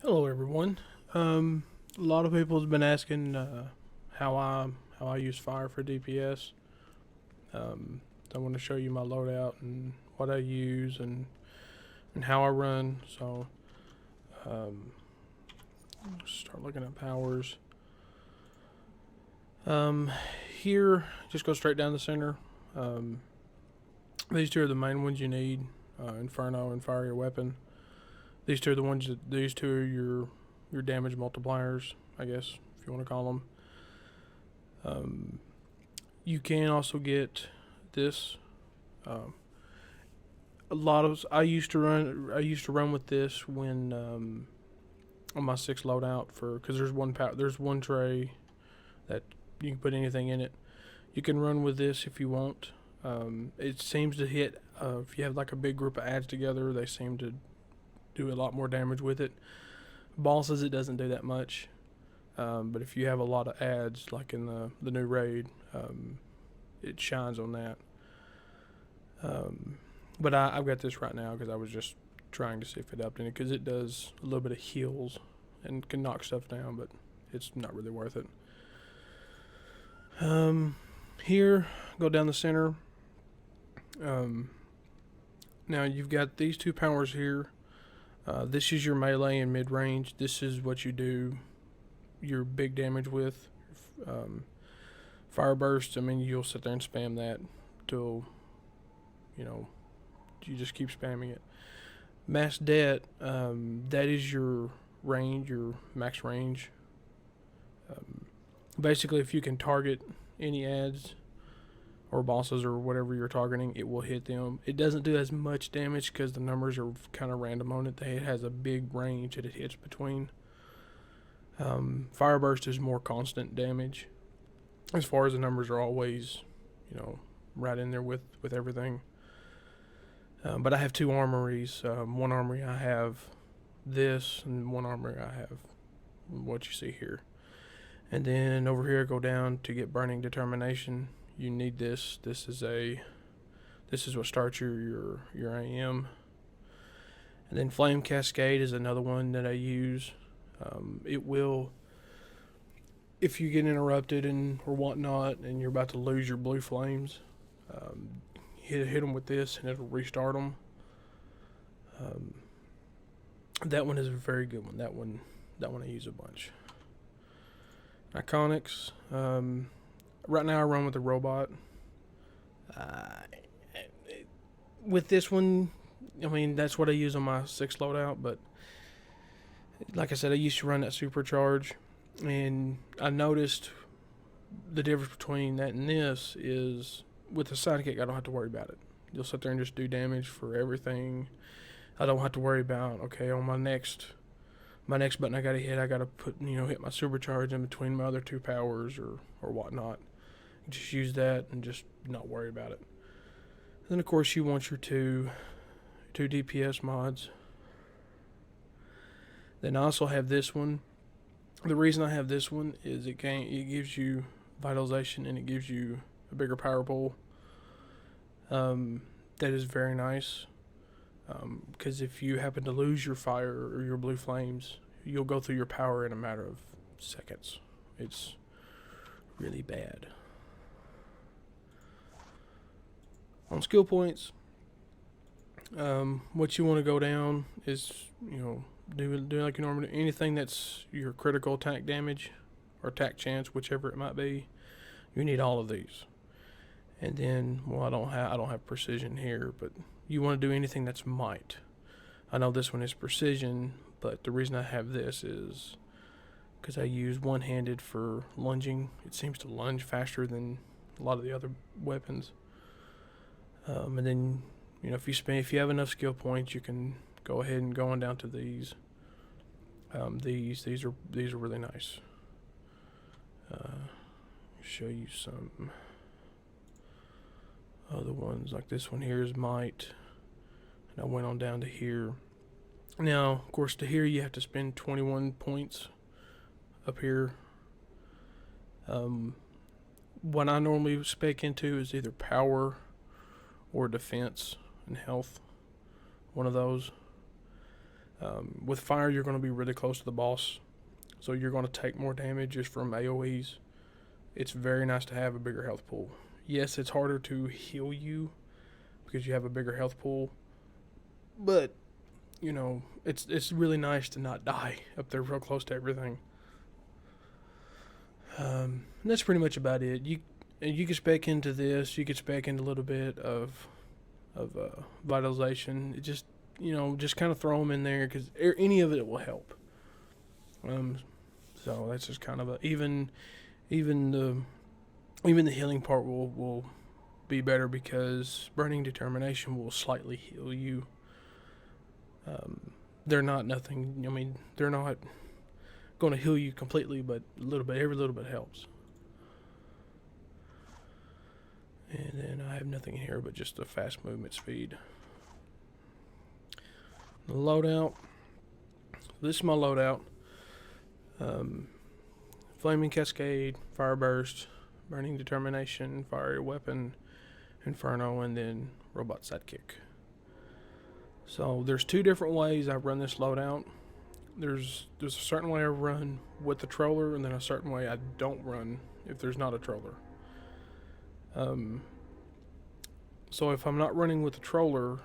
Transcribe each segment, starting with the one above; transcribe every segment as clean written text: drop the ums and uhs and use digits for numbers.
Hello, everyone. A lot of people have been asking how I use fire for DPS. I want to show you my loadout and what I use and how I run. So, um, start looking at powers. Here, just go straight down the center. These two are the main ones you need: Inferno and Fire Your Weapon. These two are the ones that these two are your damage multipliers, I guess, if you want to call them. You can also get this. A lot of I used to run with this when on my 6 loadout because there's one tray that you can put anything in it. You can run with this if you want. It seems to hit if you have like a big group of ads together. They seem to do a lot more damage with it. Bosses, it doesn't do that much. But if you have a lot of ads, like in the new raid, it shines on that. But I've got this right now because I was just trying to see if it upped in it, because it does a little bit of heals and can knock stuff down, but it's not really worth it. Here, go down the center. Now you've got these two powers here. This is your melee and mid-range. This is what you do your big damage with. Fire burst, I mean, you'll sit there and spam that till, you just keep spamming it. Mass debt, that is your range, your max range. Basically, if you can target any ads or bosses or whatever you're targeting, it will hit them. It doesn't do as much damage because the numbers are kind of random on it. It has a big range that it hits between. Fire burst is more constant damage. As far as the numbers are always, right in there with everything. But I have 2 armories. One armory I have this, and one armory I have what you see here. And then over here, go down to get burning determination. You need this. This is what starts your AM. And then flame cascade is another one that I use. It will, if you get interrupted or whatnot, and you're about to lose your blue flames, hit them with this, and it'll restart them. That one is a very good one. That one I use a bunch. Iconics. Right now I run with a robot. With this one, I mean, that's what I use on my 6 loadout, but like I said, I used to run that supercharge, and I noticed the difference between that and this is with the sidekick, I don't have to worry about it. You'll sit there and just do damage for everything. I don't have to worry about, okay, on my next button I gotta hit, I gotta put, hit my supercharge in between my other 2 powers or whatnot. Just use that and just not worry about it. And then of course you want your two DPS mods. Then I also have this one. The reason I have this one is it gives you vitalization and it gives you a bigger power pool. That is very nice. Because if you happen to lose your fire or your blue flames, you'll go through your power in a matter of seconds. It's really bad. On skill points, what you want to go down is, do like you normally do. Anything that's your critical attack damage or attack chance, whichever it might be, you need all of these. And then, I don't have precision here, but you want to do anything that's might. I know this one is precision, but the reason I have this is because I use one-handed for lunging. It seems to lunge faster than a lot of the other weapons. And then, if you have enough skill points, you can go ahead and go on down to these. These are really nice. Show you some other ones, like this one here is might, and I went on down to here. Now, of course, to here you have to spend 21 points up here. What I normally spec into is either power or defense and health, one of those. With fire, you're going to be really close to the boss, so you're going to take more damage just from AoEs. It's very nice to have a bigger health pool. Yes, it's harder to heal you because you have a bigger health pool, but you know, it's really nice to not die up there real close to everything. And that's pretty much about it. You can spec into this. You can spec into a little bit of vitalization. It just, you know, just kind of throw them in there because any of it will help. So that's just kind of a even the healing part will be better because Burning Determination will slightly heal you. They're not nothing. I mean, they're not going to heal you completely, but a little bit. Every little bit helps. And then I have nothing in here but just the fast movement speed. The loadout. This is my loadout. Flaming Cascade, Fire Burst, Burning Determination, Fiery Weapon, Inferno, and then Robot Sidekick. So there's two different ways I run this loadout. There's a certain way I run with the troller, and then a certain way I don't run if there's not a troller. So if I'm not running with the troller,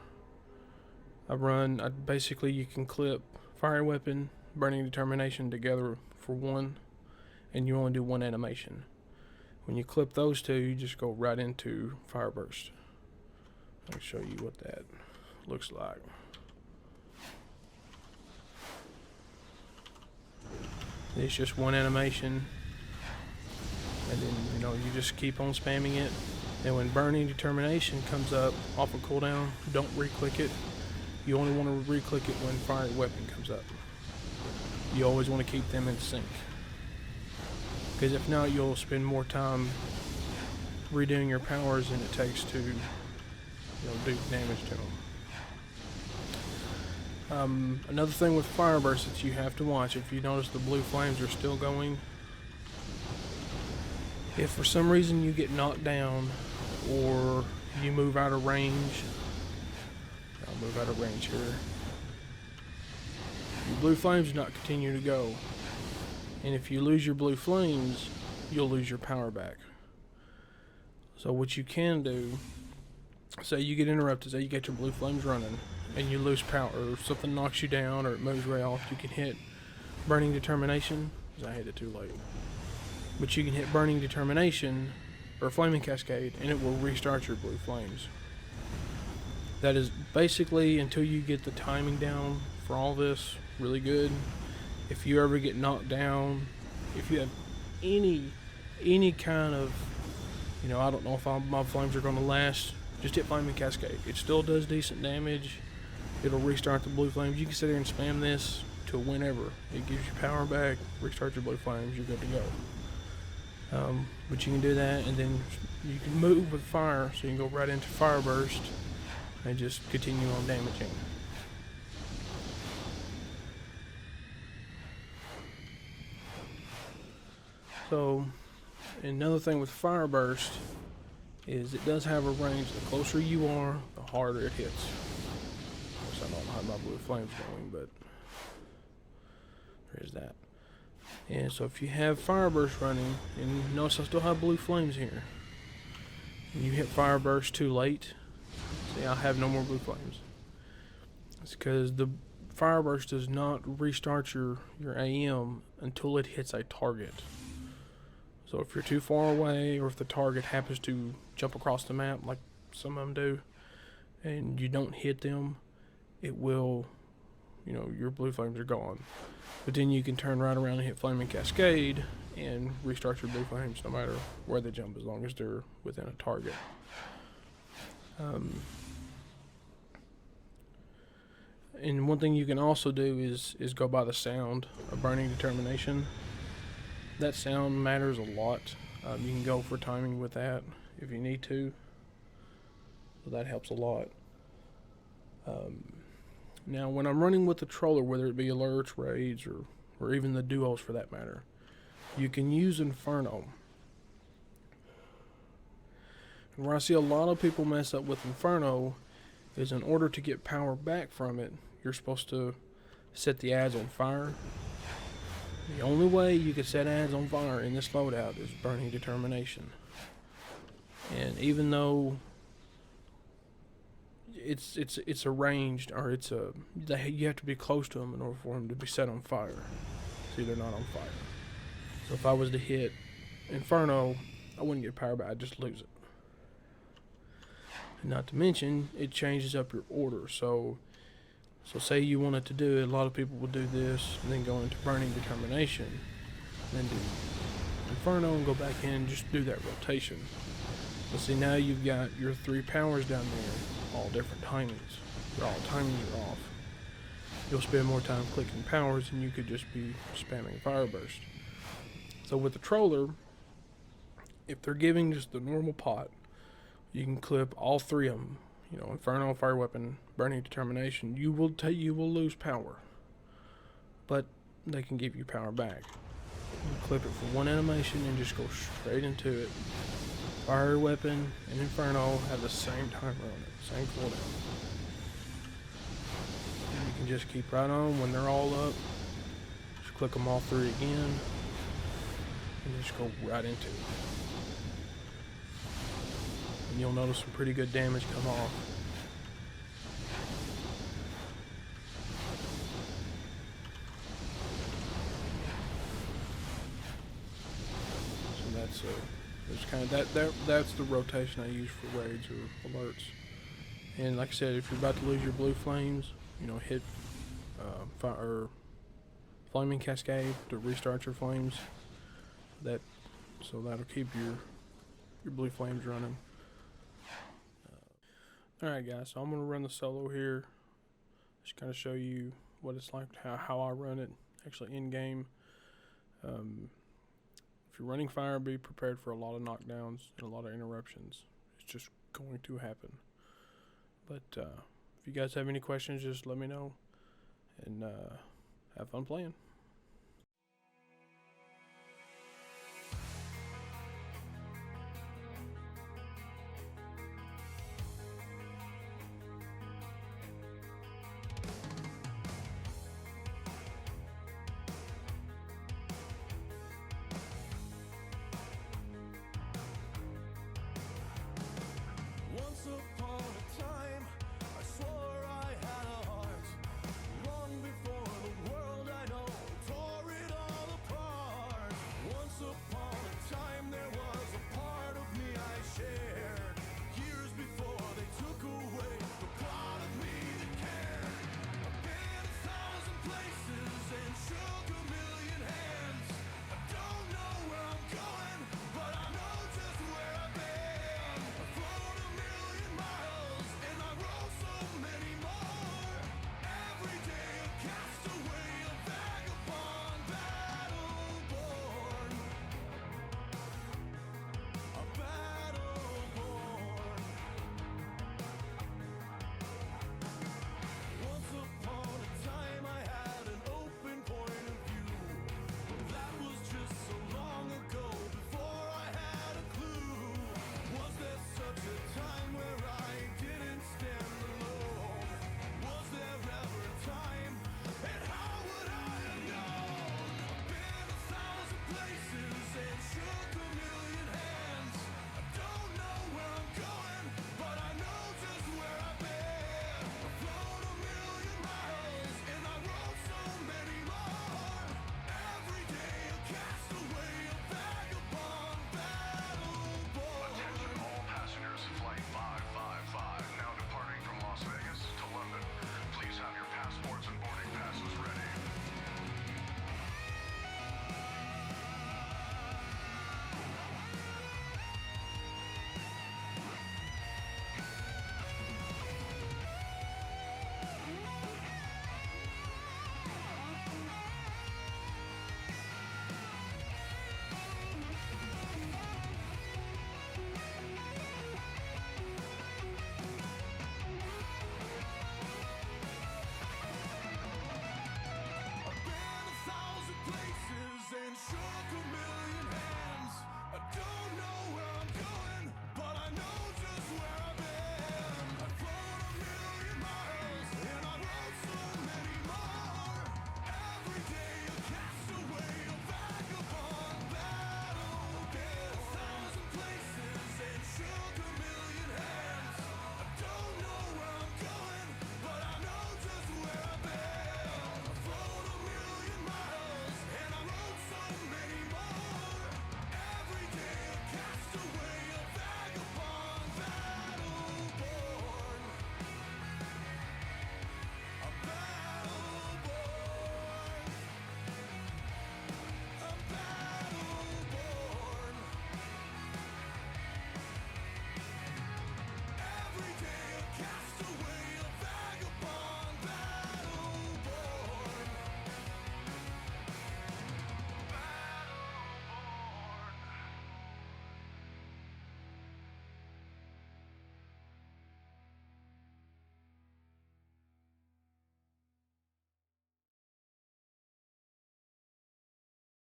basically you can clip Fire Weapon, Burning Determination together for one, and you only do one animation. When you clip those two, you just go right into Fire Burst. I'll show you what that looks like. It's just one animation, and then you know you just keep on spamming it. And when Burning Determination comes up off of cooldown, don't re-click it. You only want to re-click it when Fire Weapon comes up. You always want to keep them in sync, because if not, you'll spend more time redoing your powers than it takes to, you know, do damage to them. Another thing with Fire Burst that you have to watch, if you notice the blue flames are still going, if for some reason you get knocked down or you move out of range, I'll move out of range here, your blue flames do not continue to go. And if you lose your blue flames, you'll lose your power back. So what you can do, say you get interrupted, say you get your blue flames running, and you lose power, or something knocks you down, or it moves way off, you can hit Burning Determination, because I hit it too late. But you can hit Burning Determination, or Flaming Cascade, and it will restart your blue flames. That is basically until you get the timing down for all this really good. If you ever get knocked down, if you have any kind of, you know, I don't know if my flames are going to last, just hit Flaming Cascade. It still does decent damage. It'll restart the blue flames. You can sit there and spam this to whenever. It gives you power back, restart your blue flames, you're good to go. But you can do that, and then you can move with fire, so you can go right into Fire Burst and just continue on damaging. So, another thing with Fire Burst is it does have a range. The closer you are, the harder it hits. Of course, I don't have my blue flames going, but there is that. And so if you have Fire Burst running, and notice I still have blue flames here, and you hit Fire Burst too late, see, I have no more blue flames. It's because the Fire Burst does not restart your AM until it hits a target. So if you're too far away, or if the target happens to jump across the map, like some of them do, and you don't hit them, it will, you know, your blue flames are gone. But then you can turn right around and hit Flaming Cascade and restart your blue flames no matter where they jump, as long as they're within a target. And one thing you can also do is go by the sound of Burning Determination. That sound matters a lot. You can go for timing with that if you need to. So that helps a lot. Now, when I'm running with the troller, whether it be alerts, raids, or even the duos for that matter, you can use Inferno. And where I see a lot of people mess up with Inferno is, in order to get power back from it, you're supposed to set the ads on fire. The only way you can set ads on fire in this loadout is burning determination. And even though it's arranged, or you have to be close to them in order for them to be set on fire. See, they're not on fire. So if I was to hit Inferno, I wouldn't get power, but I'd just lose it. And not to mention, it changes up your order. So say you wanted to do it, a lot of people will do this, and then go into Burning Determination, and then do Inferno, and go back in and just do that rotation. But see, now you've got your 3 powers down there, all different timings. All timings are off. You'll spend more time clicking powers, and you could just be spamming Fire Burst. So with the Troller, if they're giving just the normal pot, you can clip all 3 of them. You know, Inferno, Fire Weapon, Burning Determination. You will lose power, but they can give you power back. You clip it for 1 animation and just go straight into it. Fire Weapon and Inferno have the same timer on it, same cooldown. And you can just keep right on when they're all up. Just click them all 3 again, and just go right into it. And you'll notice some pretty good damage come off. So that's kind of that's the rotation I use for raids or alerts. And like I said, if you're about to lose your blue flames, you know, hit flaming cascade to restart your flames. So that'll keep your blue flames running. Alright guys, so I'm going to run the solo here. Just kind of show you what it's like, how I run it actually in game. If you're running fire, be prepared for a lot of knockdowns and a lot of interruptions. It's just going to happen. But if you guys have any questions, just let me know, and have fun playing.